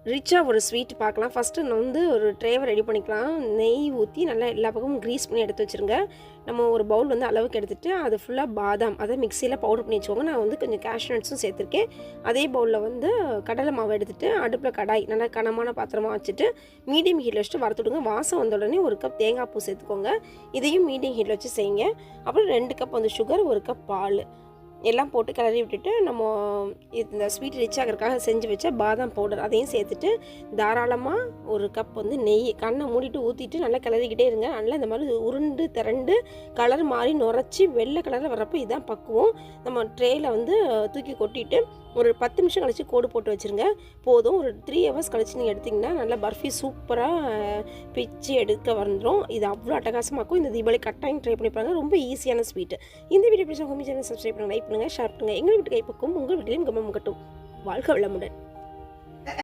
ரிச்சாக ஒரு ஸ்வீட் பார்க்கலாம். ஃபஸ்ட்டு வந்து ஒரு ட்ரேவை ரெடி பண்ணிக்கலாம். நெய் ஊற்றி நல்லா எல்லா பக்கமும் க்ரீஸ் பண்ணி எடுத்து வச்சுருங்க. நம்ம ஒரு பவுல் வந்து அளவுக்கு எடுத்துகிட்டு அது ஃபுல்லாக பாதாம் அதை மிக்சியில் பவுடர் பண்ணி வச்சுக்கோங்க. நான் வந்து கொஞ்சம் கேஷ்யூ நட்ஸும் சேர்த்துருக்கேன். அதே பவுலில் வந்து கடலை மாவு எடுத்துகிட்டு அடுப்பில் கடாய் நல்லா கனமான பாத்திரமாக வச்சுட்டு மீடியம் ஹீட்டில் வச்சுட்டு வறுத்துடுங்க. வாசம் வந்த உடனே ஒரு கப் தேங்காய் பூ சேர்த்துக்கோங்க. இதையும் மீடியம் ஹீட்டில் வச்சு செய்யுங்க. அப்புறம் 2 கப் வந்து சுகர், 1 கப் பால் எல்லாம் போட்டு கிளறி விட்டுட்டு நம்ம இந்த ஸ்வீட் ரிச் ஆகிறதுக்காக செஞ்சு வச்ச பாதாம் பவுடர் அதையும் சேர்த்துட்டு தாராளமாக ஒரு கப் வந்து நெய் கண்ணை மூடிட்டு ஊற்றிட்டு நல்லா கிளறிக்கிட்டே இருங்க. நல்லா இந்த மாதிரி உருண்டு திரண்டு கலர் மாறி நுரைச்சி வெள்ளை கலரில் வர்றப்போ இதுதான் பக்குவம். நம்ம ட்ரேயில் வந்து தூக்கி கொட்டிட்டு ஒரு 10 நிமிஷம் கழித்து கோடு போட்டு வச்சுருங்க. போதும். ஒரு 3 ஹவர்ஸ் கழித்து நீங்கள் எடுத்திங்கன்னா நல்லா பர்ஃபி சூப்பராக பிச்சு எடுக்க வந்துடும். இது அவ்வளோ அட்டகாசமாக்கும். இந்த தீபாவளி கட்டாயம் ட்ரை பண்ணி பாருங்கள். ரொம்ப ஈஸியான ஸ்வீட்டு. இந்த வீடியோ பிடிச்சா ஹோமி சேனல் சப்ஸ்கிரைப் பண்ணுங்கள், லைக் பண்ணுங்கள், ஷேர் பண்ணுங்கள். எங்கள் வீட்டு கைப்பக்கும் உங்கள் வீட்டிலையும் கம்மம் கட்டும். வாழ்க வளமுடன்.